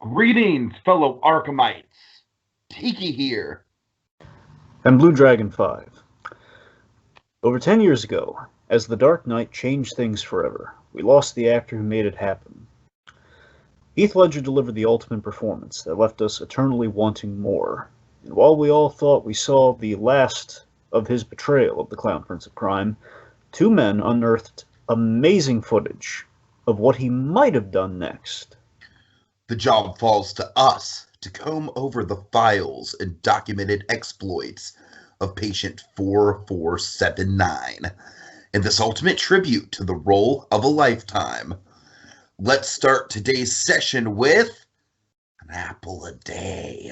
Greetings, fellow Arkhamites. Tiki here. And Blue Dragon 5. Over 10 years ago, as the Dark Knight changed things forever, we lost the actor who made it happen. Heath Ledger delivered the ultimate performance that left us eternally wanting more. And while we all thought we saw the last of his betrayal of the Clown Prince of Crime, two men unearthed amazing footage of what he might have done next. The job falls to us to comb over the files and documented exploits of patient 4479 in this ultimate tribute to the role of a lifetime. Let's start today's session with an apple a day.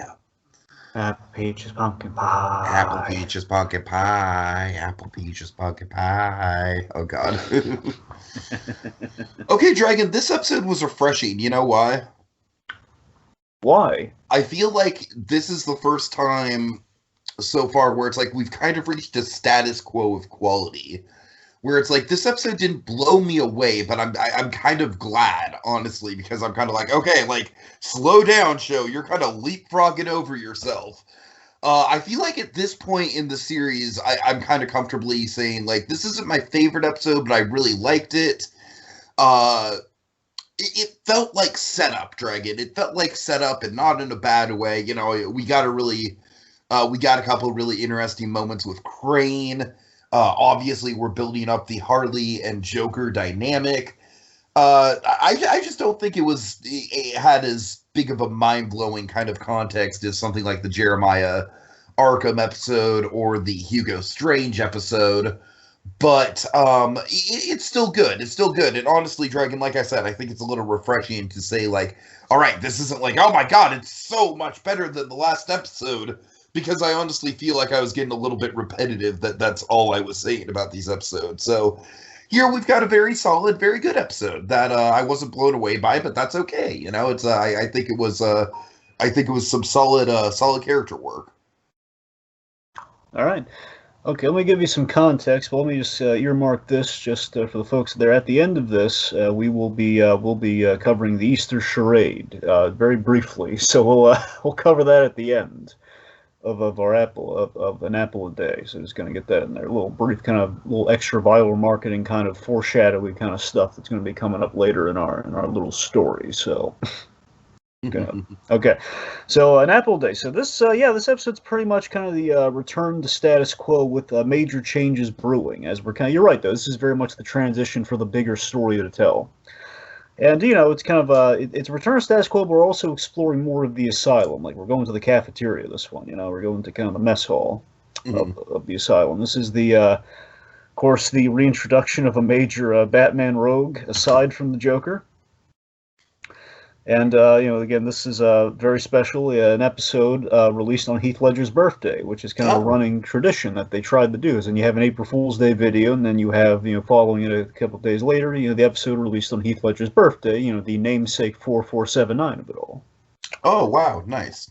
Apple, peaches, pumpkin pie. Apple, peaches, pumpkin pie. Apple, peaches, pumpkin pie. Oh, God. Okay, Dragon, this episode was refreshing. You know why? Why? I feel like this is the first time so far where it's like we've kind of reached a status quo of quality. Where it's like, this episode didn't blow me away, but I'm kind of glad, honestly, because I'm kind of like, okay, like, slow down, show. You're kind of leapfrogging over yourself. I feel like at this point in the series, I'm kind of comfortably saying, like, this isn't my favorite episode, but I really liked it. It felt like setup, Dragon. It felt like setup, and not in a bad way. You know, we got a couple of really interesting moments with Crane. Obviously, we're building up the Harley and Joker dynamic. I just don't think it had as big of a mind-blowing kind of context as something like the Jeremiah Arkham episode or the Hugo Strange episode. But it's still good. It's still good. And honestly, Dragon, like I said, I think it's a little refreshing to say, like, all right, this isn't like, oh my God, it's so much better than the last episode. Because I honestly feel like I was getting a little bit repetitive. That's all I was saying about these episodes. So here we've got a very solid, very good episode that I wasn't blown away by, but that's okay. You know, it's I think it was some solid character work. All right. Okay, let me give you some context, but let me just earmark this just for the folks there. At the end of this, we'll be covering the Easter Charade very briefly. So we'll cover that at the end of our an apple a day. So just going to get that in there. A little brief, kind of little extra viral marketing, kind of foreshadowing kind of stuff that's going to be coming up later in our little story. So. Okay, so an apple a day. So this episode's pretty much kind of the return to status quo with major changes brewing. As we're kind of, you're right though. This is very much the transition for the bigger story to tell. And, you know, it's kind of, it's a return to status quo, but we're also exploring more of the asylum. Like, we're going to the cafeteria, this one, you know, we're going to kind of the mess hall of the asylum. This is of course, the reintroduction of a major Batman rogue, aside from the Joker. And, you know, again, this is very special, an episode released on Heath Ledger's birthday, which is kind of a running tradition that they tried to do. And you have an April Fool's Day video, and then you have, you know, following it a couple of days later, you know, the episode released on Heath Ledger's birthday, you know, the namesake 4479 of it all. Oh, wow. Nice.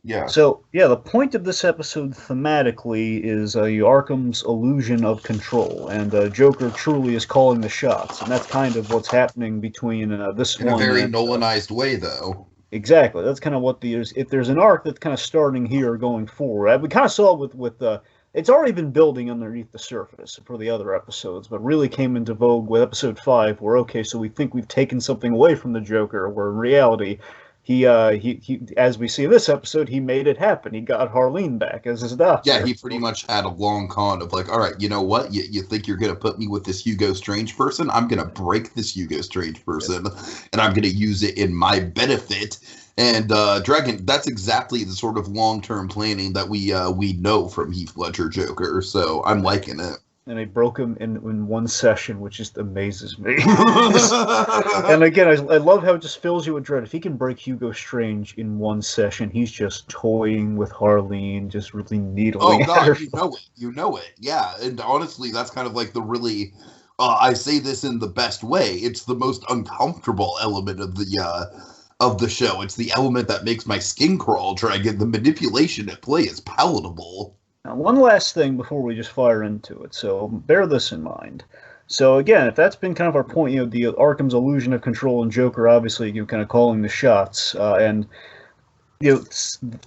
Yeah. So, yeah, the point of this episode thematically is Arkham's illusion of control, and Joker truly is calling the shots, and that's kind of what's happening between this one. In a very Nolanized way, though. Exactly. That's kind of what if there's an arc that's kind of starting here going forward. We kind of saw it with it's already been building underneath the surface for the other episodes, but really came into vogue with episode 5, where, okay, so we think we've taken something away from the Joker, where in reality, he as we see in this episode, he made it happen. He got Harleen back as his doctor. Yeah, he pretty much had a long con of like, all right, you know what? You think you're going to put me with this Hugo Strange person? I'm going to break this Hugo Strange person, and I'm going to use it in my benefit. And Dragon, that's exactly the sort of long-term planning that we know from Heath Ledger Joker. So I'm liking it. And they broke him in one session, which just amazes me. And again, I love how it just fills you with dread. If he can break Hugo Strange in one session, he's just toying with Harleen, just really needling. Oh God, you know it. Yeah, and honestly, that's kind of like the really. I say this in the best way. It's the most uncomfortable element of the show. It's the element that makes my skin crawl. Dragon, the manipulation at play is palatable. Now, one last thing before we just fire into it, so bear this in mind. So again, if that's been kind of our point, the Arkham's illusion of control and Joker, obviously, kind of calling the shots, and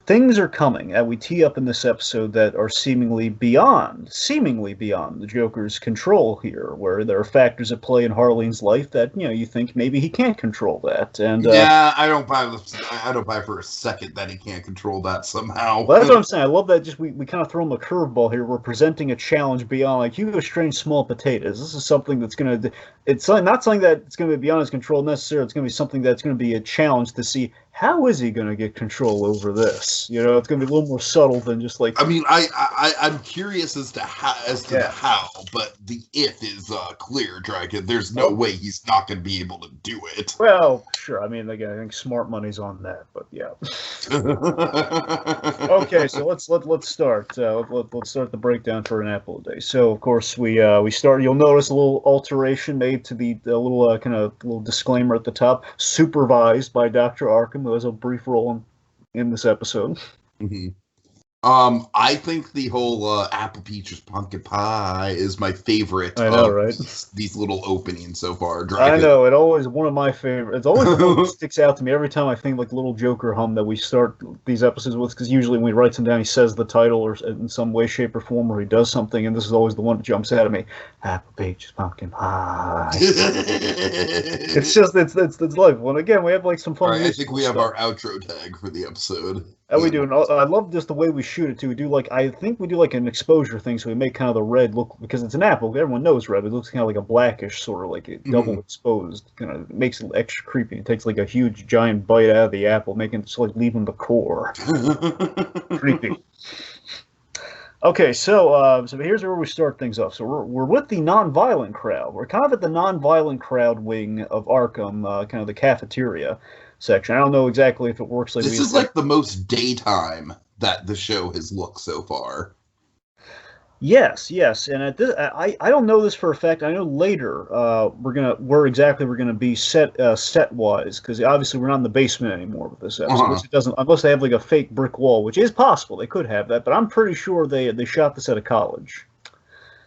things are coming that we tee up in this episode that are seemingly beyond the Joker's control here, where there are factors at play in Harleen's life that you think maybe he can't control that. And I don't buy for a second that he can't control that somehow. Well, that's what I'm saying. I love that. Just we kind of throw him a curveball here. We're presenting a challenge beyond like Hugo Strange small potatoes. This is something that's gonna. It's not something that's going to be beyond his control necessarily. It's going to be something that's going to be a challenge to see. How is he going to get control over this? It's going to be a little more subtle than just like. I mean, I'm curious as to the how, but the if is clear, Dragon. There's no way he's not going to be able to do it. Well, sure. I mean, again, I think smart money's on that, but yeah. Okay, so let's start. Let's start the breakdown for an apple a day. So, of course, we start. You'll notice a little alteration made to the little kind of little disclaimer at the top, supervised by Dr. Arkham. Who has a brief role in this episode. Mm-hmm. I think the whole apple peaches pumpkin pie is my favorite. I know, right? These little openings so far. Dragon. I know, it always one of my favorites. It's always the one that sticks out to me every time I think like little Joker hum that we start these episodes with, because usually when he writes them down, he says the title or in some way, shape, or form, or he does something, and this is always the one that jumps out at me. Apple peaches pumpkin pie. It's delightful. And again, we have like some fun. Right, I think we have our outro tag for the episode. And we do, and I love just the way we shoot it too. I think we do like an exposure thing, so we make kind of the red look, because it's an apple. Everyone knows red. It looks kind of like a blackish, sort of like double exposed. Kind of makes it extra creepy. It takes like a huge giant bite out of the apple, making it like leaving the core. Creepy. Okay, so here's where we start things off. So we're with the non-violent crowd. We're kind of at the non-violent crowd wing of Arkham, kind of the cafeteria section. I don't know exactly if it works like this is like the most daytime that the show has looked so far. Yes, and at this, I don't know this for a fact. I know later we're gonna be set wise, because obviously we're not in the basement anymore with this episode. It doesn't, unless they have like a fake brick wall, which is possible. They could have that, but I'm pretty sure they shot this at a college.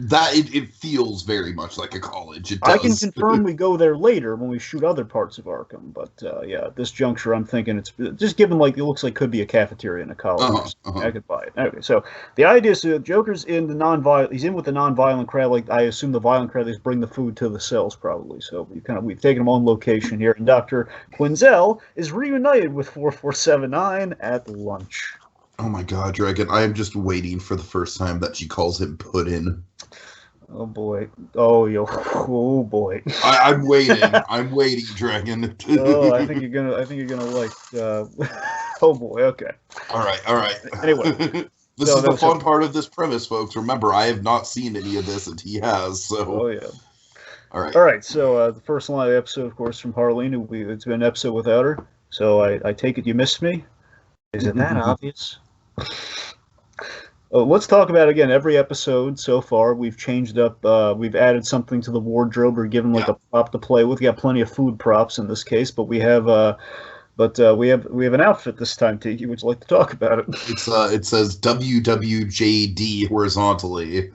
That it feels very much like a college. It does. I can confirm we go there later when we shoot other parts of Arkham, but at this juncture, I'm thinking it's just given like it looks like could be a cafeteria in a college. I could buy it. Okay, so the idea is Joker's in the non-violent. He's in with the non-violent crowd. Like I assume the violent crowd is bring the food to the cells probably. So we've taken him on location here, and Dr. Quinzel is reunited with 4479 at lunch. Oh my God, Dragon! I am just waiting for the first time that she calls him Puddin'. Oh boy! Oh boy! I'm waiting. I'm waiting, Dragon. Oh, I think you're gonna like. Oh boy! Okay. All right. Anyway, this is the fun part of this premise, folks. Remember, I have not seen any of this, and he has. So. Oh yeah. All right. So the first line of the episode, of course, from Harleen. It's been an episode without her. So I take it you missed me. Is it that obvious? Let's talk about, again, every episode so far. We've changed up. We've added something to the wardrobe or given like a prop to play with. We got plenty of food props in this case, but we have we have an outfit this time. Tiki, would you like to talk about it? It says WWJD horizontally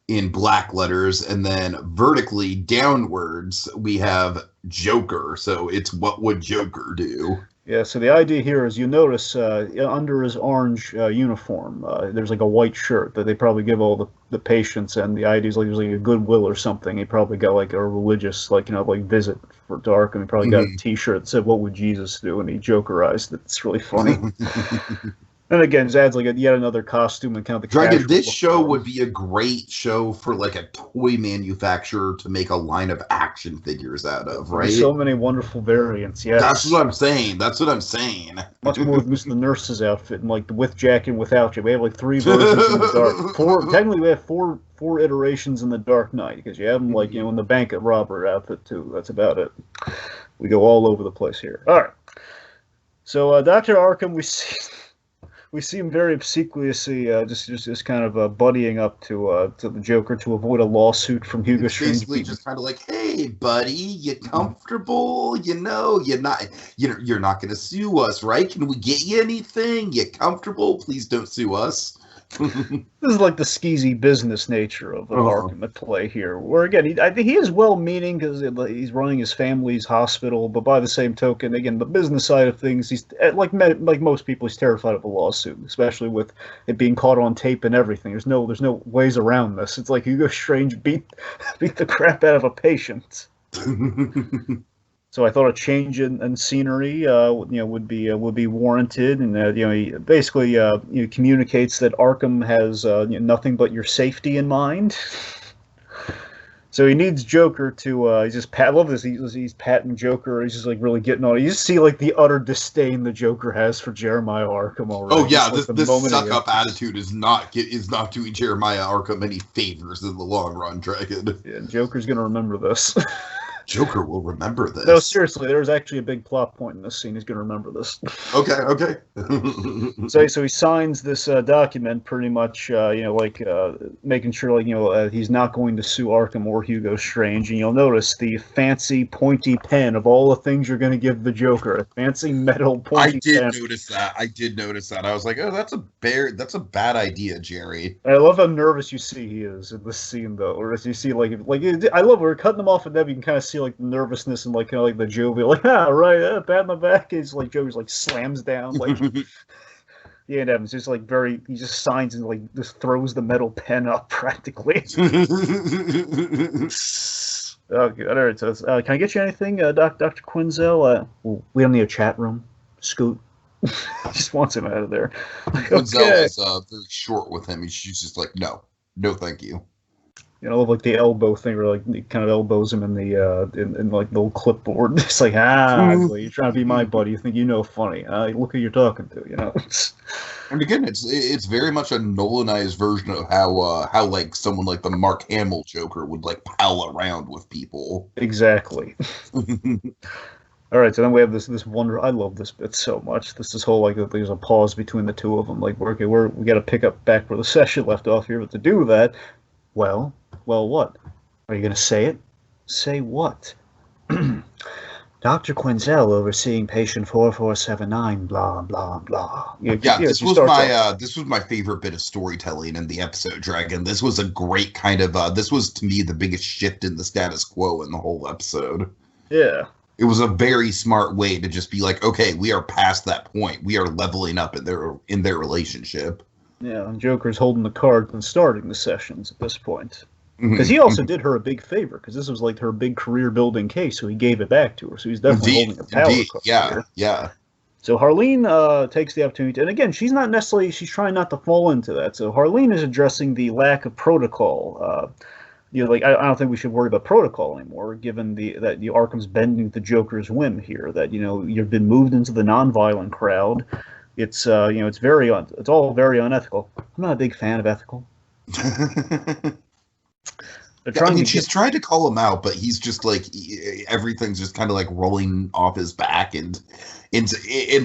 in black letters, and then vertically downwards we have Joker. So it's what would Joker do? Yeah, so the idea here is you notice under his orange uniform, there's like a white shirt that they probably give all the patients, and the idea is like there's like a Goodwill or something. He probably got like a religious, like visit for dark, and he probably got a T-shirt that said "What would Jesus do?" and he Jokerized it. It's really funny. And again, it adds like yet another costume and kind of the Dragon. This show would be a great show for like a toy manufacturer to make a line of action figures out of, right? So many wonderful variants. Yeah, that's what I'm saying. Much more than just the nurse's outfit and like the with jacket and without jacket. We have like 3 versions in the dark. Technically, we have four iterations in the Dark Knight, because you have them like in the bank robber outfit too. That's about it. We go all over the place here. All right. So Dr. Arkham, we see him very obsequiously, just kind of buddying up to the Joker to avoid a lawsuit from Hugo Strange. Basically, just kind of like, "Hey, buddy, you comfortable? You're not going to sue us, right? Can we get you anything? You comfortable? Please don't sue us." This is like the skeezy business nature of Arkham at play here. Where again, I think he is well-meaning because he's running his family's hospital, but by the same token, again, the business side of things, he's like most people, he's terrified of a lawsuit, especially with it being caught on tape and everything. There's no ways around this. It's like Hugo Strange beat the crap out of a patient. So I thought a change in scenery, would be warranted, and he basically communicates that Arkham has nothing but your safety in mind. So he needs Joker to. I love this. He's patting Joker. He's just like really getting on it. You just see like the utter disdain the Joker has for Jeremiah Arkham already. Oh yeah, just, this suck up attitude is not doing Jeremiah Arkham any favors in the long run, Dragon. Yeah, Joker's gonna remember this. Joker will remember this. No, seriously, there's actually a big plot point in this scene. He's going to remember this. Okay. So he signs this document pretty much, making sure, he's not going to sue Arkham or Hugo Strange. And you'll notice the fancy, pointy pen of all the things you're going to give the Joker. A fancy metal pointy pen. I did notice that. I was like, oh, that's a bad idea, Jerry. And I love how nervous you see he is in this scene, though. Or as you see, I love we're cutting them off and then you can kind of see like the nervousness and like kind of like the jovial, like right, pat in the back. It's like Joker's like slams down, like yeah, and Evans just like he just signs and like just throws the metal pen up practically. Okay, all right. So can I get you anything, Dr. Quinzel? We don't need a chat room. Scoot. Just wants him out of there. Quinzel is very short with him. He's just like, no, thank you. Like the elbow thing, where like he kind of elbows him in the in like the old clipboard. It's like, you're trying to be my buddy. You think you know funny? Look who you're talking to. And again, it's very much a Nolanized version of how like someone like the Mark Hamill Joker would like pal around with people. Exactly. All right, so then we have this wonder. I love this bit so much. This whole like there's a pause between the two of them. Like we got to pick up back where the session left off here. But to do that, well, what? Are you going to say it? Say what? Dr. Quinzel overseeing patient 4479, blah, blah, blah. This was my favorite bit of storytelling in the episode, Dragon. This was a great kind of, this was, to me, the biggest shift in the status quo in the whole episode. Yeah. It was a very smart way to just be like, okay, we are past that point. We are leveling up in their relationship. Yeah, and Joker's holding the cards and starting the sessions at this point. Because he also did her a big favor, because this was like her big career-building case, so he gave it back to her. So he's definitely holding a power card here. Yeah. So Harleen takes the opportunity, and again, she's trying not to fall into that. So Harleen is addressing the lack of protocol. I don't think we should worry about protocol anymore, given that Arkham's bending the Joker's whim here. That you've been moved into the nonviolent crowd. It's it's all very unethical. I'm not a big fan of ethical. She's trying to call him out, but he's just like everything's just kind of like rolling off his back, and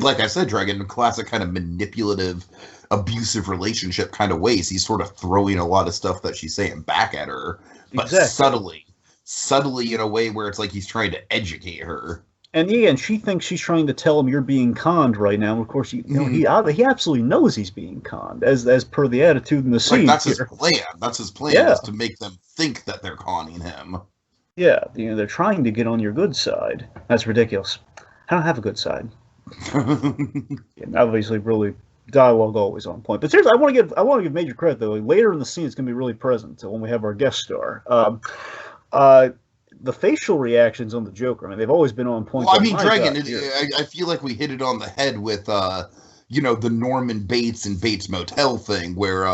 like I said, Dragon, in classic kind of manipulative, abusive relationship kind of ways, he's sort of throwing a lot of stuff that she's saying back at her, but subtly in a way where it's like he's trying to educate her. And again, she thinks she's trying to tell him you're being conned right now. And of course, he absolutely knows he's being conned, as per the attitude in the scene. That's his plan. That's his plan, is to make them think that they're conning him. Yeah, they're trying to get on your good side. That's ridiculous. I don't have a good side. Obviously, really dialogue always on point. But seriously, I want to give major credit though. Later in the scene, it's going to be really present when we have our guest star. The facial reactions on the Joker, they've always been on point. Well, Dragon, I feel like we hit it on the head with, the Norman Bates and Bates Motel thing, where,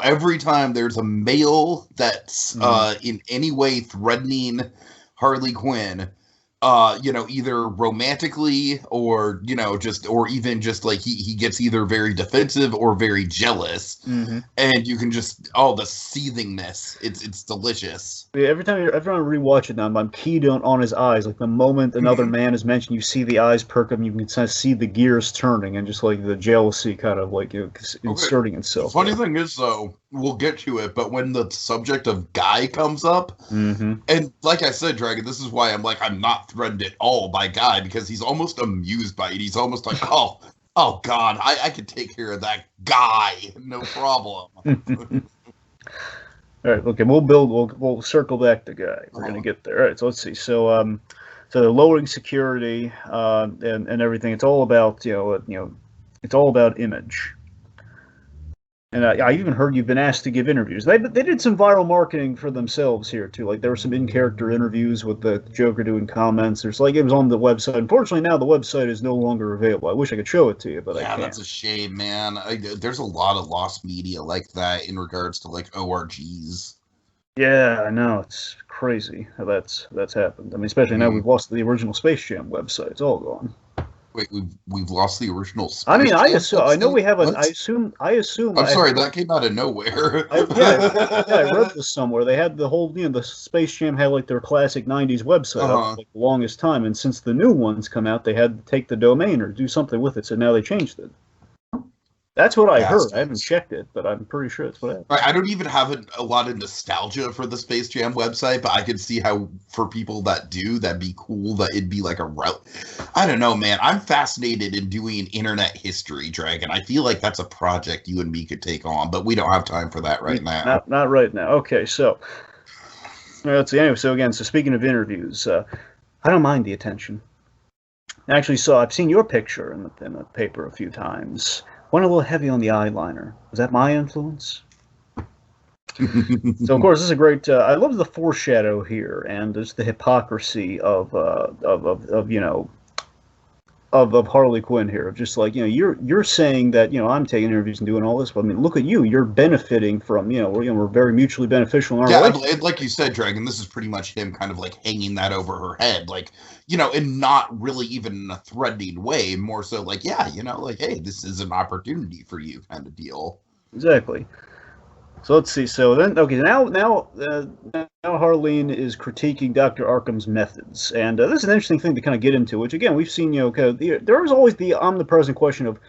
every time there's a male that's in any way threatening Harley Quinn, either romantically or, or even just like he gets either very defensive or very jealous. And you can just, the seethingness, it's delicious. Yeah, every time I rewatch it now, I'm keyed on his eyes. Like the moment another man is mentioned, you see the eyes perk up and you can kind of see the gears turning and just like the jealousy kind of like inserting itself. The funny thing is though, we'll get to it, but when the subject of Guy comes up, and like I said, Dragon, this is why I'm not threatened at all by Guy, because he's almost amused by it. He's almost like, Oh God, I could take care of that guy, no problem. All right, okay, we'll circle back to guy. We're gonna get there. All right, so let's see. So so they're lowering security and everything. It's all about it's all about image. And I even heard you've been asked to give interviews. They did some viral marketing for themselves here too. Like there were some in-character interviews with the Joker doing comments. There's it was on the website. Unfortunately, now the website is no longer available. I wish I could show it to you, but I can't. That's a shame, man. There's a lot of lost media like that in regards to like ORGs. Yeah, I know, it's crazy how that's happened. I mean, especially now we've lost the original Space Jam website. It's all gone. Wait, we've lost the original Space I mean, Jam I know we have what? I assume. I'm sorry, that came out of nowhere. I read this somewhere. They had the whole, the Space Jam had like their classic '90s website up for like the longest time, and since the new ones come out, they had to take the domain or do something with it. So now they changed it. That's what I heard. I haven't checked it, but I'm pretty sure that's what happened. I don't even have a lot of nostalgia for the Space Jam website, but I could see how, for people that do, that'd be cool. That it'd be like a route. I don't know, man. I'm fascinated in doing internet history, Dragon. I feel like that's a project you and me could take on, but we don't have time for that right now. Not right now. Okay, so let's see. Anyway, so speaking of interviews, I don't mind the attention. Actually, I've seen your picture in the paper a few times. Went a little heavy on the eyeliner. Was that my influence? So of course this is a great. I love the foreshadow here, and there's the hypocrisy of Harley Quinn here. Just like you're saying that I'm taking interviews and doing all this, but I mean look at you. You're benefiting from we're very mutually beneficial in our relationship. Like you said, Dragon. This is pretty much him kind of like hanging that over her head, like. And not really even in a threatening way, more so like, like, hey, this is an opportunity for you kind of deal. Exactly. So let's see. So then, okay, now Harleen is critiquing Dr. Arkham's methods. And this is an interesting thing to kind of get into, which again, we've seen, there is always the omnipresent question of,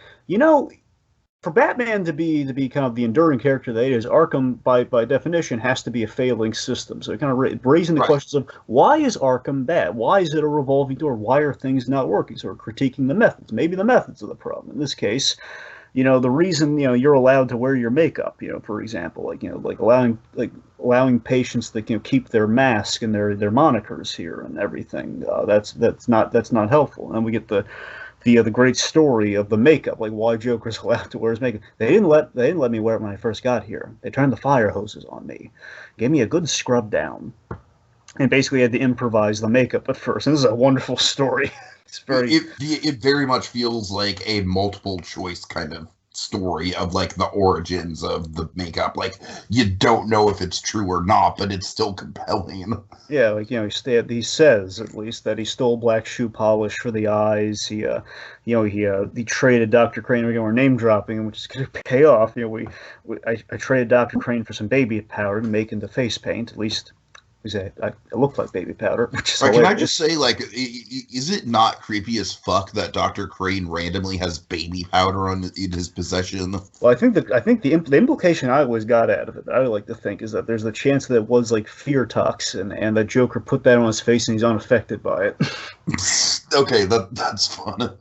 for Batman to be kind of the enduring character that he is, Arkham, by definition, has to be a failing system. So kind of raising the questions of, why is Arkham bad? Why is it a revolving door? Why are things not working? So we're critiquing the methods. Maybe the methods are the problem. In this case, the reason, you're allowed to wear your makeup, for example, like allowing patients to, keep their mask and their monikers here and everything. That's not helpful. And we get the great story of the makeup, like why Joker's allowed to wear his makeup. They didn't let me wear it when I first got here. They turned the fire hoses on me, gave me a good scrub down, and basically had to improvise the makeup at first. And this is a wonderful story. It's it very much feels like a multiple choice kind of story of like the origins of the makeup. Like you don't know if it's true or not, but it's still compelling. Yeah, like he says at least that he stole black shoe polish for the eyes. He traded Dr. Crane. We're name dropping, which is going to pay off. I traded Dr. Crane for some baby powder to make into face paint. At least it looked like baby powder. Which is can I just say, like, is it not creepy as fuck that Dr. Crane randomly has baby powder in his possession? Well, I think the implication I always got out of it, I would like to think, is that there's the chance that it was like fear toxin, and that Joker put that on his face and he's unaffected by it. Okay, that's fun.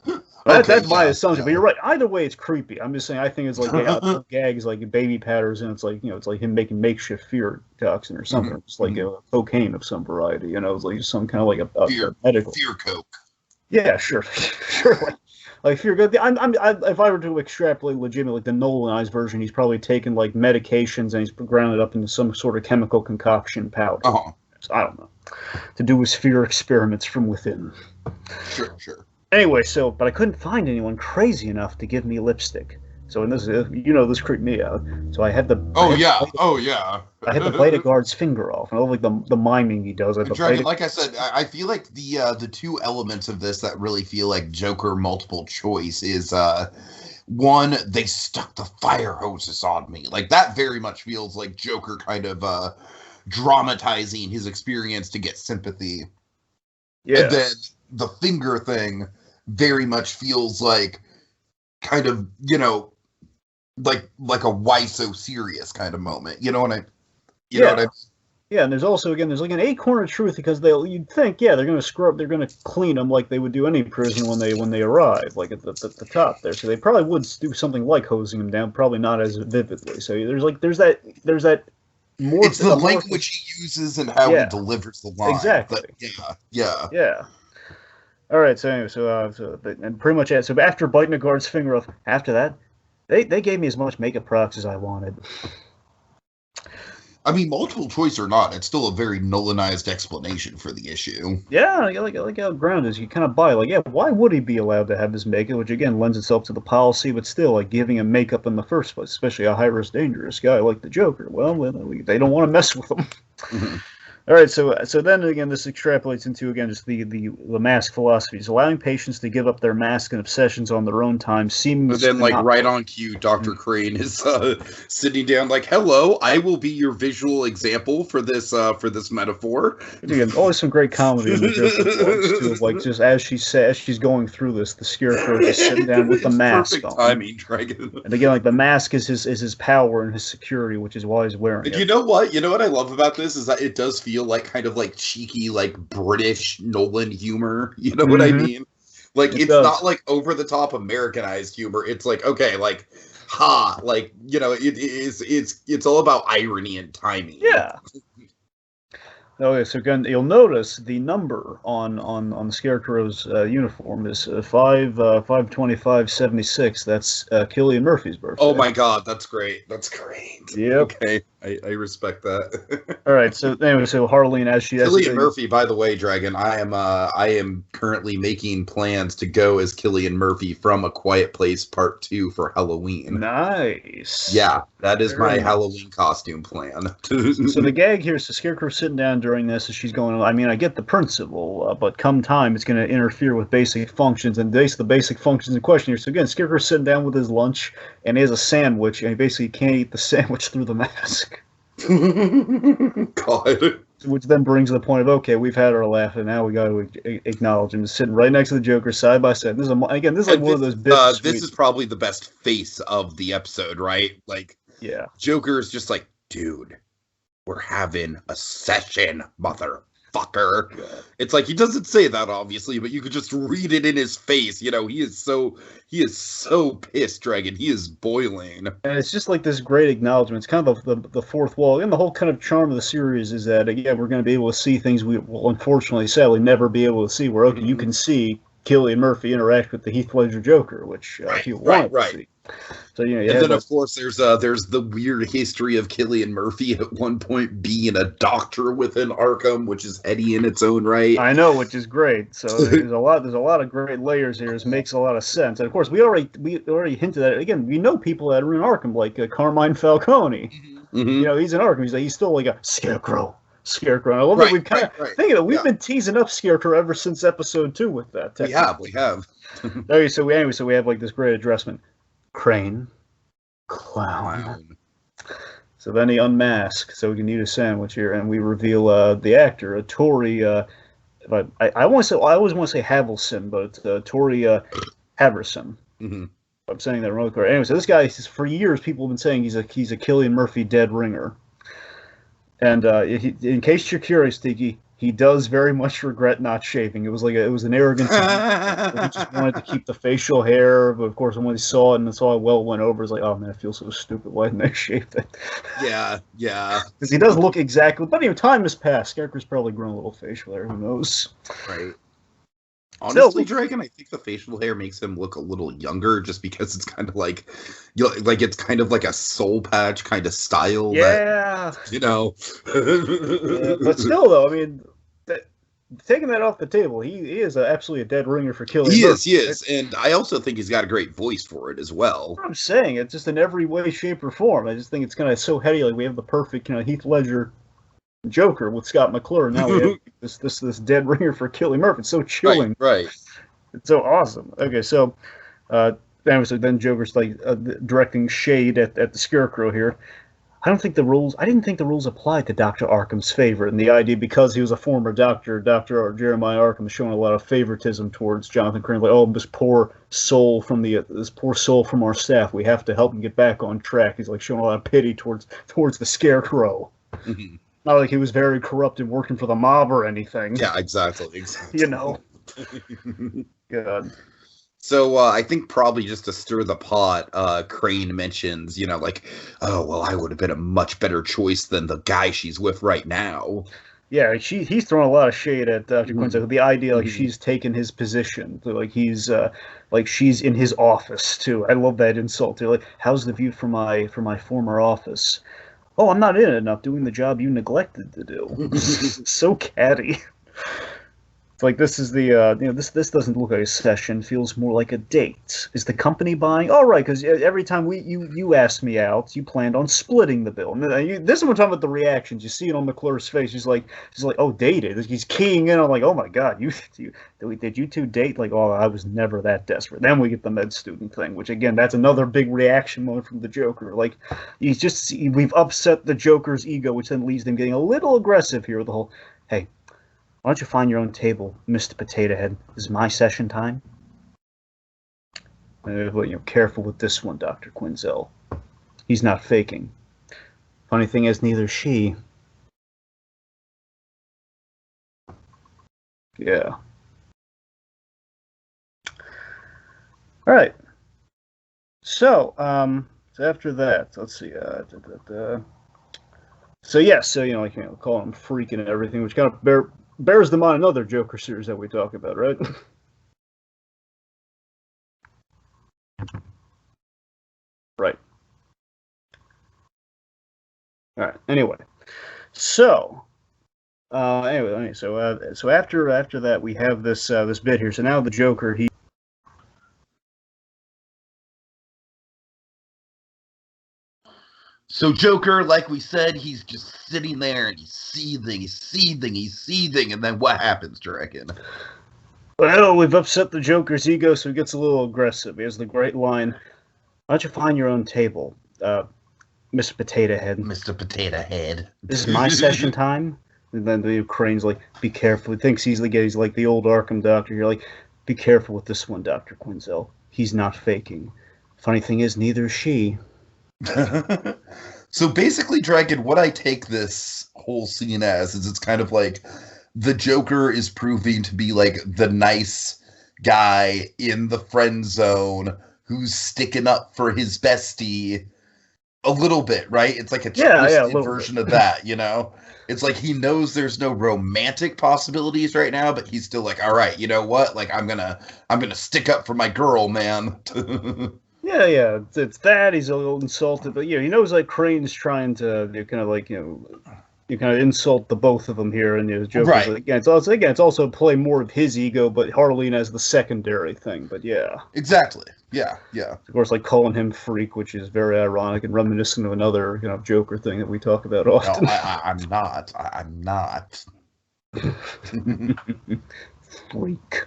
That's my assumption, but you're right. Either way, it's creepy. I'm just saying. I think it's like gags, like baby powders, and it's like him making makeshift fear toxin or something, just like cocaine of some variety. It's like some kind of like a medical fear coke. Yeah, sure, sure. Like fear. If I were to extrapolate legitimately, like the Nolanized version, he's probably taken like medications and he's ground it up into some sort of chemical concoction powder. So, I don't know. To do his fear experiments from within. Sure. Anyway, but I couldn't find anyone crazy enough to give me lipstick. So this creeped me out. So I had the I had the blade guard's finger off, and I love like the miming he does. Dragon, like I said, I feel like the two elements of this that really feel like Joker multiple choice is one, they stuck the fire hoses on me. Like that very much feels like Joker kind of dramatizing his experience to get sympathy. Yeah. And then the finger thing very much feels like kind of, like a why so serious kind of moment. You know what I mean? Yeah, and there's also, again, there's like an eight-corner truth, because you'd think, yeah, they're going to scrub, they're going to clean them like they would do any prison when they arrive, like at the top there. So they probably would do something like hosing them down, probably not as vividly. So there's that more. It's the language he uses and how he delivers the line. Exactly. But yeah. All right. So anyway, and pretty much so after biting a guard's finger off, after that, they gave me as much makeup products as I wanted. I mean, multiple choice or not, it's still a very nullinized explanation for the issue. Yeah, I like how grounded is. You kind of buy, like, yeah, why would he be allowed to have this makeup? Which, again, lends itself to the policy, but still, like, giving him makeup in the first place, especially a high-risk, dangerous guy like the Joker. Well, they don't want to mess with him. Mm-hmm. All right, so then again, this extrapolates into, again, just the mask philosophies, allowing patients to give up their mask and obsessions on their own time seems. But then, like, right on cue, Dr. Crane is sitting down, like, "Hello, I will be your visual example for this metaphor." Again, always some great comedy in the Joker too. Like, just as she's going through this, the Scarecrow is sitting down with the mask on. Timing, Dragon. And again, like, the mask is his power and his security, which is why he's wearing it. You know what? You know what I love about this is that it does feel like kind of like cheeky, like British Nolan humor. You know what I mean? Like it's not like over the top Americanized humor. It's like, okay, like like, you know, it's all about irony and timing. Yeah. Okay, so again, you'll notice the number on Scarecrow's uniform is 5/25/76. That's Cillian Murphy's birthday. Oh my God, that's great. That's great. Yep. Okay, I respect that. All right. So anyway, so Harleen, as Cillian Murphy, by the way, Dragon, I am currently making plans to go as Cillian Murphy from A Quiet Place Part 2 for Halloween. Nice. Yeah, that is my Halloween costume plan. So the gag here is the Scarecrow sitting down during this, and she's going, I mean, I get the principle, but come time, it's going to interfere with basic functions, and the basic functions in question here. So again, Scarecrow's sitting down with his lunch, and he has a sandwich, and he basically can't eat the sandwich through the mask. God. Which then brings the point of, okay, we've had our laugh, and now we got to acknowledge him. He's sitting right next to the Joker, side by side. This is like one of those bits. This is probably the best face of the episode, right? Like, yeah, Joker's just like, dude, we're having a session, motherfucker. God. It's like he doesn't say that obviously, but you could just read it in his face. You know, he is so pissed, Dragon. He is boiling. And it's just like this great acknowledgement. It's kind of the fourth wall, and the whole kind of charm of the series is that, again, we're going to be able to see things we will unfortunately, sadly, never be able to see. Where you can see Cillian Murphy interact with the Heath Ledger Joker, which you want to see. So and then of course there's the weird history of Cillian Murphy at one point being a doctor within Arkham, which is heady in its own right. I know, which is great. So there's a lot of great layers here. It makes a lot of sense. And of course we already hinted at it. Again, we know people that are in Arkham, like Carmine Falcone. Mm-hmm. You know, he's in Arkham. He's still like a Scarecrow. And I love that we've kind of think of it. We've been teasing up Scarecrow ever since episode 2 with that. We have. Okay, so we have like this great addressment. Crane, clown. So then he unmasks, so we can eat a sandwich here, and we reveal the actor, Tori. I always want to say Havelson, but it's Tori Haverson. Mm-hmm. I'm saying that wrong. Anyway, so this guy, for years, people have been saying he's a Cillian Murphy dead ringer. And in case you're curious, Tiki, he does very much regret not shaving. It was an arrogance. He just wanted to keep the facial hair, but of course, when he saw it and saw how well it went over, it's like, oh man, I feel so stupid. Why didn't I shave it? Yeah. Because he does look exactly. But time has passed. Scarecrow's probably grown a little facial hair. Who knows? Right. Honestly, Dragon, I think the facial hair makes him look a little younger, just because it's kind of like it's kind of like a soul patch kind of style. Yeah. That, but still, though, I mean, taking that off the table, he is absolutely a dead ringer for Cillian Murphy. He is, and I also think he's got a great voice for it as well. I'm saying it's just in every way, shape, or form. I just think it's kind of so heady. Like we have the perfect, Heath Ledger Joker with Scott McClure. Now we have this dead ringer for Cillian Murphy. It's so chilling. Right. It's so awesome. Okay, so then Joker's like directing shade at the Scarecrow here. I didn't think the rules applied to Dr. Arkham's favor, and the idea, because he was a former doctor, Dr. Jeremiah Arkham is showing a lot of favoritism towards Jonathan Crane. Like, oh, this poor soul from our staff, we have to help him get back on track. He's like showing a lot of pity towards the Scarecrow. Mm-hmm. not like he was very corrupt and working for the mob or anything. Yeah, exactly. You know. God. So I think probably just to stir the pot, Crane mentions, like, oh, well, I would have been a much better choice than the guy she's with right now. Yeah, he's throwing a lot of shade at Dr. Quinzel. The idea, like, she's taken his position. Like, he's, like, she's in his office, too. I love that insult. They're like, how's the view from my former office? Oh, I'm not in it enough doing the job you neglected to do. So catty. It's like, this is the, this doesn't look like a session. Feels more like a date. Is the company buying? Oh, right, because every time you asked me out, you planned on splitting the bill. And this is what I'm talking about the reactions. You see it on McClure's face. He's like, oh, dated. He's keying in. I'm like, oh, my God, did you two date? Like, oh, I was never that desperate. Then we get the med student thing, which, again, that's another big reaction moment from the Joker. Like, we've upset the Joker's ego, which then leads them getting a little aggressive here with the whole, hey, why don't you find your own table, Mr. Potato Head? This is my session time. Careful with this one, Dr. Quinzel. He's not faking. Funny thing is, neither is she. Yeah. All right. So after that, let's see. Call him freak and everything, which kind of bears them on another Joker series that we talk about, right? Right. All right. Anyway, so after that we have this bit here. So now the Joker, So Joker, like we said, he's just sitting there and he's seething, and then what happens, do you reckon? Well, we've upset the Joker's ego, so he gets a little aggressive. He has the great line, why don't you find your own table, Mr. Potato Head? Mr. Potato Head. This is my session time? And then the Crane's like, be careful. He thinks he's like the old Arkham doctor. You're like, be careful with this one, Dr. Quinzel. He's not faking. Funny thing is, neither is she. So basically, Dragon, what I take this whole scene as is it's kind of like the Joker is proving to be like the nice guy in the friend zone who's sticking up for his bestie a little bit, right? It's like a twisted version of that, It's like he knows there's no romantic possibilities right now, but he's still like, all right, you know what? Like I'm gonna stick up for my girl, man. Yeah, it's that. He's a little insulted, but he knows like Crane's trying to kind of insult the both of them here, and Joker's right. Like, it's also play more of his ego, but Harleen as the secondary thing. But yeah, exactly. Yeah. Of course, like calling him freak, which is very ironic and reminiscent of another Joker thing that we talk about often. No, I'm not. Freak.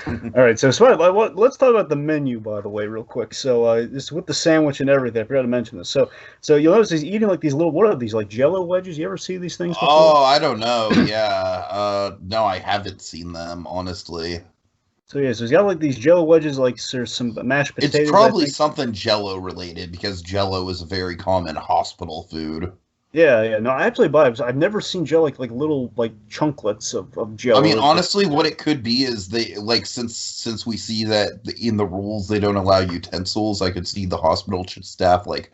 All right, so let's talk about the menu, by the way, real quick. So this with the sandwich and everything, I forgot to mention this. So you'll notice he's eating like these little, what are these, like Jello wedges? You ever see these things before? Oh, I don't know. Yeah, no, I haven't seen them, honestly. So he's got like these Jello wedges, like there's some mashed potatoes. It's probably something Jello related because Jello is a very common hospital food. Yeah. No, I actually buy it. I've never seen Jello like little like chunklets of Jello. I mean, honestly, what it could be is they like since we see that in the rules they don't allow utensils. I could see the hospital staff like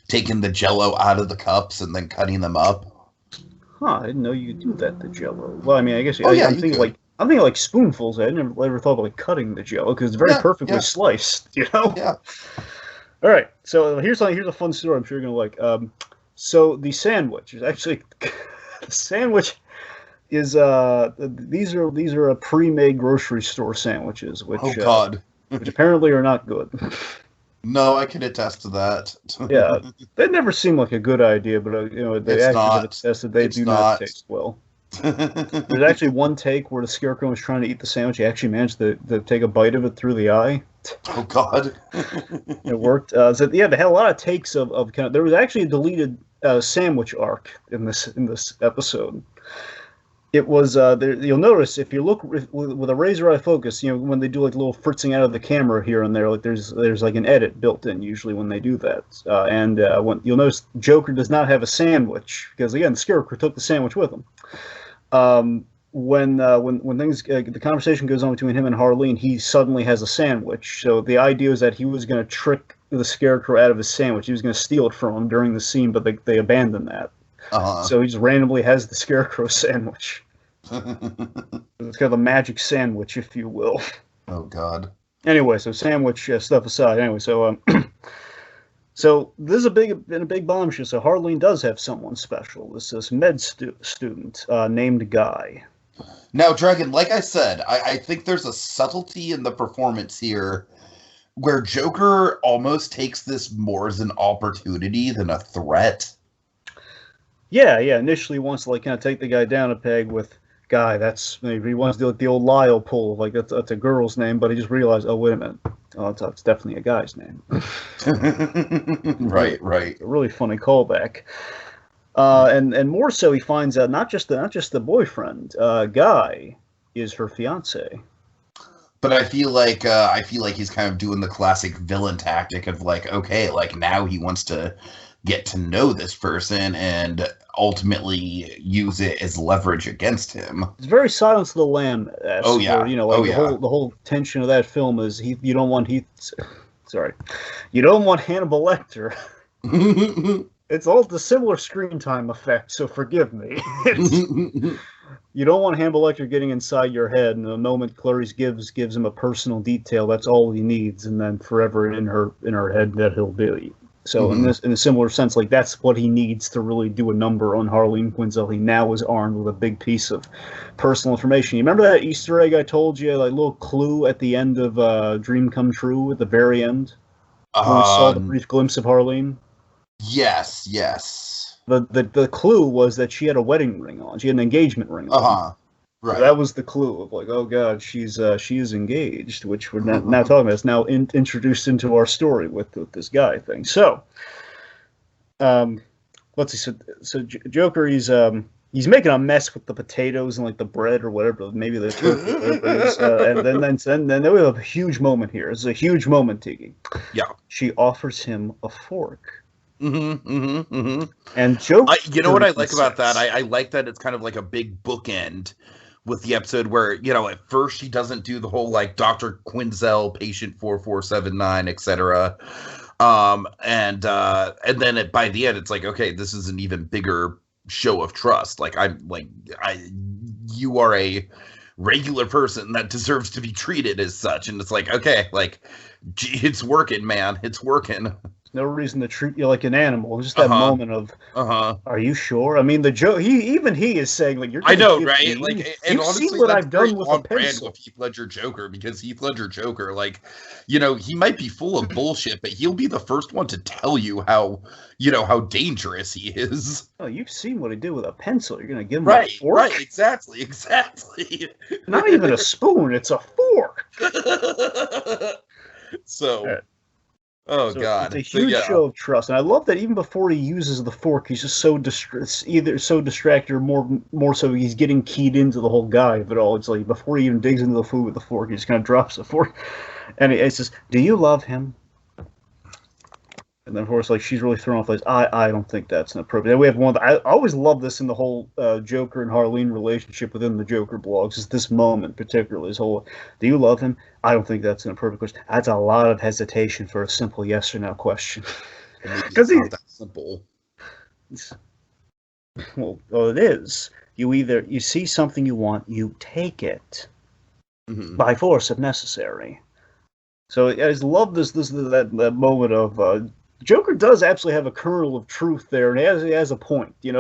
taking the Jello out of the cups and then cutting them up. Huh? I didn't know you could do that to Jello. Well, I mean, I guess. I'm thinking like spoonfuls. I never thought of like cutting the Jello because it's very perfectly sliced. Yeah. All right. So here's a fun story. I'm sure you're gonna like. So the sandwich is actually these are a pre-made grocery store sandwiches, which which apparently are not good. No, I can attest to that. Yeah, they never seem like a good idea, but they actually attested they do not taste well. There's actually one take where the Scarecrow was trying to eat the sandwich. He actually managed to take a bite of it through the eye. Oh God! It worked. They had a lot of takes of kind of. There was actually a deleted sandwich arc in this episode. It was there, you'll notice if you look with a razor eye focus, when they do like little fritzing out of the camera here and there, like there's like an edit built in usually when they do that. And when you'll notice Joker does not have a sandwich because again the Scarecrow took the sandwich with him. When things the conversation goes on between him and Harleen, he suddenly has a sandwich. So the idea is that he was going to trick the Scarecrow out of his sandwich. He was going to steal it from him during the scene, but they abandoned that. So he just randomly has the Scarecrow sandwich. It's kind of a magic sandwich, if you will. Oh God. Anyway, so sandwich stuff aside. Anyway, so so this is been a big bombshell. So Harleen does have someone special. This med student named Guy. Now, Dragon, like I said, I think there's a subtlety in the performance here where Joker almost takes this more as an opportunity than a threat. Yeah. Initially wants to kind of take the guy down a peg with Guy. That's maybe he wants to do like the old Lyle pull of that's a girl's name, but he just realized, oh wait a minute, it's definitely a guy's name. Right. A really funny callback. And more so, he finds out not just the boyfriend, Guy, is her fiance. But I feel like he's kind of doing the classic villain tactic of okay, now he wants to get to know this person and ultimately use it as leverage against him. It's very Silence of the Lamb. Oh yeah. Where, the whole tension of that film is you don't want Hannibal Lecter. It's all the similar screen time effect, so forgive me. You don't want Hannibal Lecter getting inside your head, and the moment Clarice gives him a personal detail, that's all he needs, and then forever in her head that he'll be. So in a similar sense, that's what he needs to really do a number on Harleen Quinzel. He now is armed with a big piece of personal information. You remember that Easter egg I told you, little clue at the end of Dream Come True at the very end? Where we saw the brief glimpse of Harleen? Yes. The clue was that she had a wedding ring on. She had an engagement ring on. Right. So that was the clue of oh god, she is engaged, which we're now talking about. It's now introduced into our story with this guy thing. So, let's see. So Joker, he's making a mess with the potatoes and the bread or whatever. Maybe the and then we have a huge moment here. It's a huge moment, Tiki. Yeah. She offers him a fork. And Joker. You know what I like about that? I like that it's kind of like a big bookend with the episode where, at first she doesn't do the whole Dr. Quinzel, patient 4479, etc. And then by the end it's okay, this is an even bigger show of trust. You are a regular person that deserves to be treated as such, and it's okay, it's working, man. It's working. No reason to treat you like an animal. Just that moment of, are you sure? I mean, he is saying you're. I know, right? And you honestly, see what I've done with a pencil. With Heath Ledger Joker, because Heath Ledger Joker, he might be full of bullshit, but he'll be the first one to tell you how dangerous he is. Oh, you've seen what he did with a pencil. You're gonna give him a fork? Right, exactly. Not even a spoon; it's a fork. So. Oh God! It's a huge show of trust, and I love that even before he uses the fork, he's just so either so distracted or more so he's getting keyed into the whole guy of it all. It's before he even digs into the food with the fork, he just kind of drops the fork, and he says, "Do you love him?" And then of course, she's really thrown off. I don't think that's inappropriate. Then we have one. I always love this in the whole Joker and Harleen relationship within the Joker blogs. Is this moment particularly? This whole, do you love him? I don't think that's an inappropriate question. That's a lot of hesitation for a simple yes or no question. Because it's not that simple. Well, it is. You see something you want, you take it by force if necessary. So I just love that moment of. Joker does absolutely have a kernel of truth there, and he has a point. It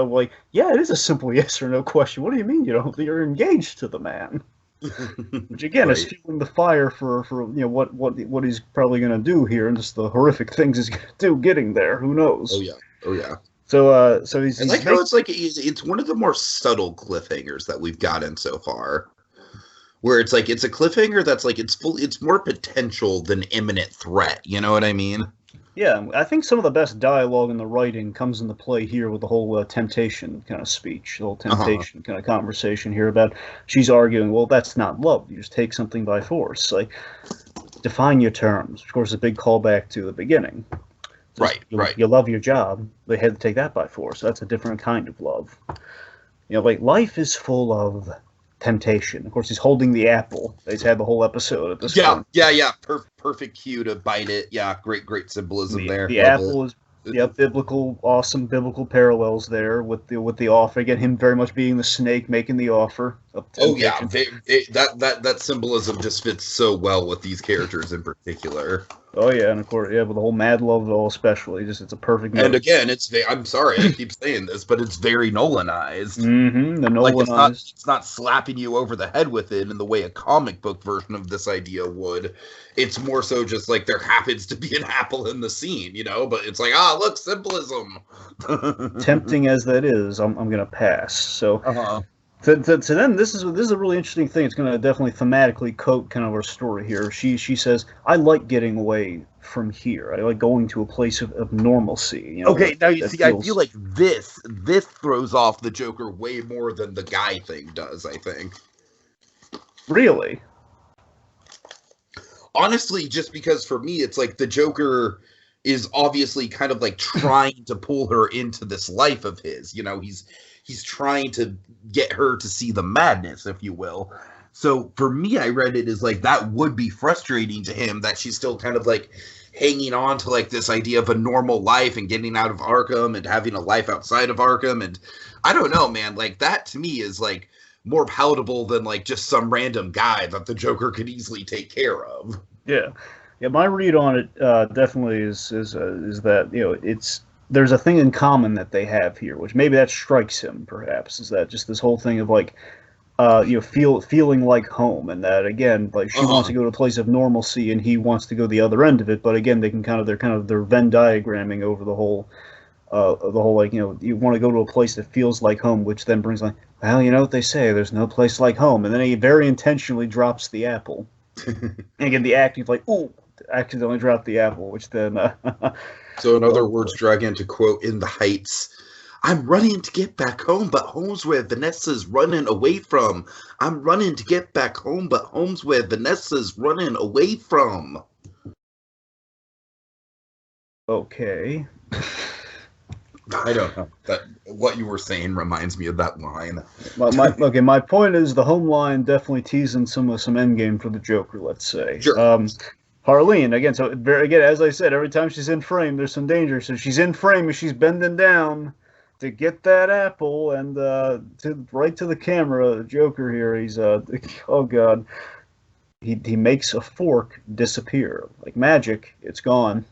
is a simple yes or no question. What do you mean you're engaged to the man? Which again is fueling the fire for what he's probably going to do here, and just the horrific things he's going to do getting there. Who knows? Oh yeah. So he's it's one of the more subtle cliffhangers that we've gotten so far, where it's a cliffhanger that's it's more potential than imminent threat. You know what I mean? Yeah, I think some of the best dialogue in the writing comes into play here with the whole temptation kind of speech, the whole temptation kind of conversation here about she's arguing, well, that's not love. You just take something by force. Like, define your terms. Of course, a big callback to the beginning. Right, right. You love your job. They had to take that by force. That's a different kind of love. Like, life is full of temptation. Of course, he's holding the apple. He's had the whole episode at this point. Yeah. Perfect cue to bite it. Yeah, great symbolism there. The apple is awesome biblical parallels there with the offer. Again, him very much being the snake making the offer. That symbolism just fits so well with these characters in particular. Oh yeah, and of course, with the whole mad love of it all, especially, it's a perfect. And again, I'm sorry, I keep saying this, but it's very Nolanized. Mm-hmm. The Nolanized. It's not slapping you over the head with it in the way a comic book version of this idea would. It's more so just like there happens to be an apple in the scene, but it's like, look, symbolism. Tempting as that is, I'm gonna pass. So. So then this is a really interesting thing. It's going to definitely thematically coat kind of our story here. She says, I like getting away from here. I like going to a place of normalcy. Okay, now you see, I feel like this throws off the Joker way more than the guy thing does, I think. Really? Honestly, just because for me, it's like the Joker is obviously kind of like trying to pull her into this life of his. He's trying to get her to see the madness, if you will. So for me, I read it as like that would be frustrating to him that she's still kind of like hanging on to like this idea of a normal life and getting out of Arkham and having a life outside of Arkham. And I don't know, man, like that to me is like more palatable than like just some random guy that the Joker could easily take care of. Yeah. My read on it definitely is that there's a thing in common that they have here, which maybe that strikes him, perhaps, is that just this whole thing of like, feeling like home, and that again, like she wants to go to a place of normalcy, and he wants to go the other end of it. But again, they're Venn diagramming over the whole like you want to go to a place that feels like home, which then brings like, well, you know what they say, there's no place like home, and then he very intentionally drops the apple, and again the acting like, ooh, accidentally dropped the apple, which then. So in other words, Dragon, to quote In the Heights, I'm running to get back home, but home's where Vanessa's running away from. I'm running to get back home, but home's where Vanessa's running away from. Okay. I don't know. What you were saying reminds me of that line. My point is the home line definitely teasing some endgame for the Joker, let's say. Sure. Harleen, again, as I said, every time she's in frame, there's some danger. So she's in frame and she's bending down to get that apple, and right to the camera, Joker here, he's, oh God, he makes a fork disappear. Like magic, it's gone.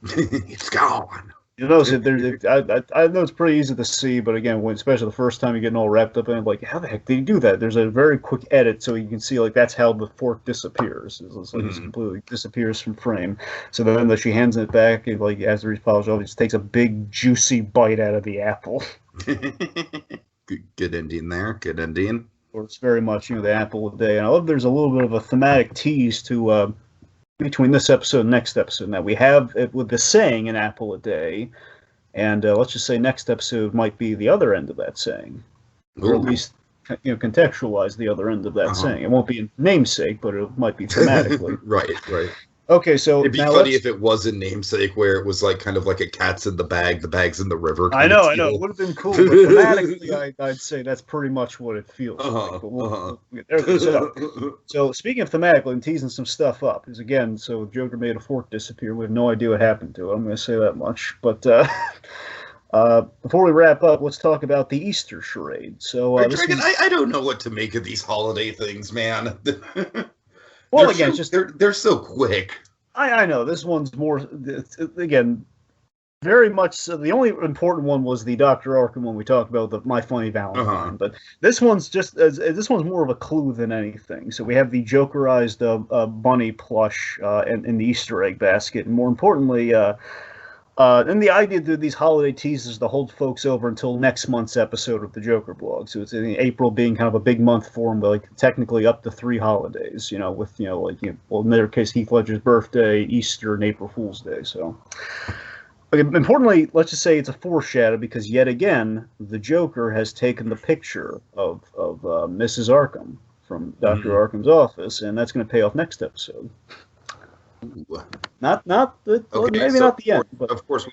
It's gone. You notice I know it's pretty easy to see, but again, especially the first time you're getting all wrapped up in it, like, how the heck did he do that? There's a very quick edit, so you can see, like, that's how the fork disappears. It's like it completely disappears from frame. So then she hands it back, and, like, as he's polished off, he just takes a big, juicy bite out of the apple. Good ending there. Good ending. Or it's very much, the apple of the day. And I love there's a little bit of a thematic tease to between this episode and next episode. Now, we have it with the saying, an apple a day, and let's just say next episode might be the other end of that saying. Or at least, contextualize the other end of that saying. It won't be a namesake, but it might be thematically. Right. Okay, so it'd be funny if it was a namesake where it was like kind of like a cat's in the bag, the bag's in the river. I know. It would have been cool, but thematically, I'd say that's pretty much what it feels like. But so speaking of thematically and teasing some stuff up, is again, so Joker made a fork disappear. We have no idea what happened to it. I'm going to say that much. But before we wrap up, let's talk about the Easter Charade. So, Dragon, I don't know what to make of these holiday things, man. Well, again, they're so quick. I know this one's more again, very much. So the only important one was the Dr. Arkham one we talked about, the My Funny Valentine. But this one's more of a clue than anything. So we have the Jokerized bunny plush in the Easter egg basket, and more importantly, And the idea to these holiday teases to hold folks over until next month's episode of the Joker blog. So it's in April being kind of a big month for him, but like technically up to 3 holidays, with, well, in their case, Heath Ledger's birthday, Easter, and April Fool's Day. So, importantly, let's just say it's a foreshadow because yet again, the Joker has taken the picture of Mrs. Arkham from Dr. Arkham's office, and that's going to pay off next episode. Ooh. Not the Okay, maybe so not the end. But of course,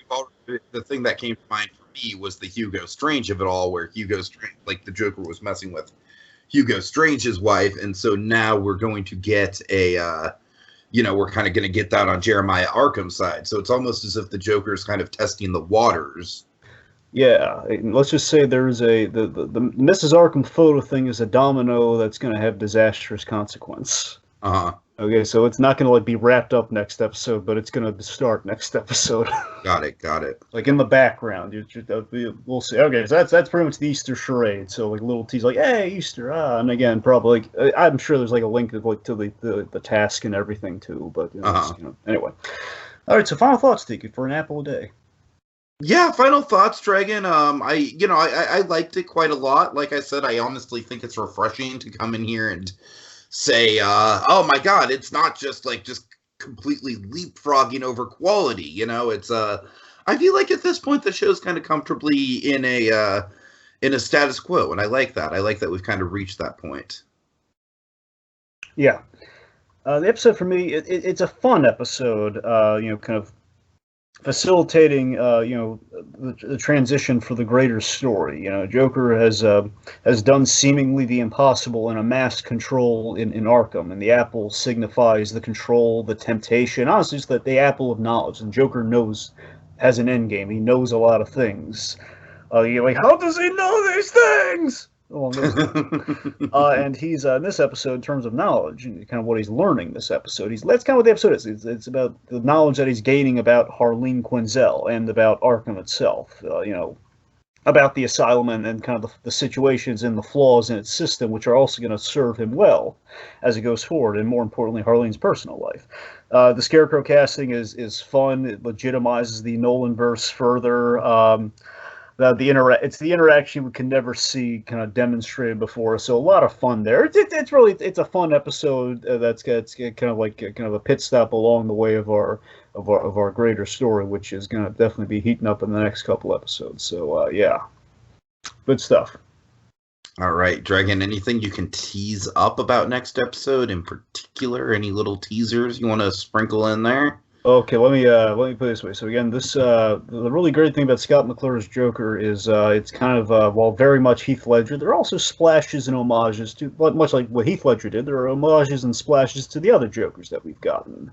the thing that came to mind for me was the Hugo Strange of it all, where Hugo Strange, like the Joker, was messing with Hugo Strange's wife, and so now we're going to get we're kind of going to get that on Jeremiah Arkham's side. So it's almost as if the Joker is kind of testing the waters. Yeah, let's just say there's the Mrs. Arkham photo thing is a domino that's going to have disastrous consequence. Okay, so it's not going to be wrapped up next episode, but it's going to start next episode. Got it. Like in the background, we'll see. Okay, so that's pretty much the Easter Charade. So like little tease, like hey Easter, and again probably I'm sure there's like a link to the task and everything too. But anyway, all right. So final thoughts, Tiki, for an apple a day. Yeah, final thoughts, Dragon. I liked it quite a lot. Like I said, I honestly think it's refreshing to come in here and say, oh my God, it's not just completely leapfrogging over quality. It's I feel like at this point the show's kind of comfortably in a status quo, and I like that. I like that we've kind of reached that point. Yeah, the episode for me, it's a fun episode. Kind of facilitating the transition for the greater story. Joker has done seemingly the impossible and amassed control in Arkham, and the apple signifies the control, the temptation. Honestly, it's the apple of knowledge, and Joker has an end game. He knows a lot of things. You're like, how does he know these things? And he's in this episode, in terms of knowledge and kind of what he's learning this episode, that's kind of what the episode is. It's about the knowledge that he's gaining about Harleen Quinzel and about Arkham itself, about the asylum and kind of the situations and the flaws in its system, which are also going to serve him well as it goes forward, and more importantly, Harleen's personal life. The Scarecrow casting is fun. It legitimizes the Nolanverse further. It's the interaction we can never see kind of demonstrated before, so a lot of fun there. It's a fun episode that's kind of a pit stop along the way of our greater story, which is going to definitely be heating up in the next couple episodes. So yeah, good stuff. All right, Dragon. Anything you can tease up about next episode in particular? Any little teasers you want to sprinkle in there? Okay, let me put it this way. So again, the really great thing about Scott McClure's Joker is it's kind of while very much Heath Ledger, there are also splashes and homages to, much like what Heath Ledger did. There are homages and splashes to the other Jokers that we've gotten,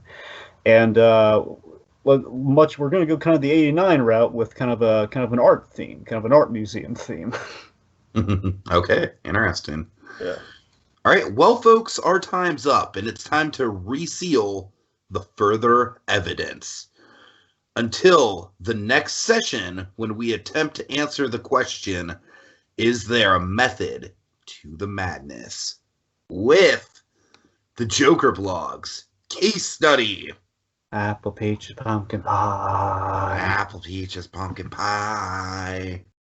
and we're going to go kind of the '89 route with kind of an art theme, kind of an art museum theme. Okay, interesting. Yeah. All right, well, folks, our time's up, and it's time to reseal the further evidence. Until the next session, when we attempt to answer the question, is there a method to the madness? With the Joker Blogs case study. Apple peaches pumpkin pie. Apple peaches pumpkin pie.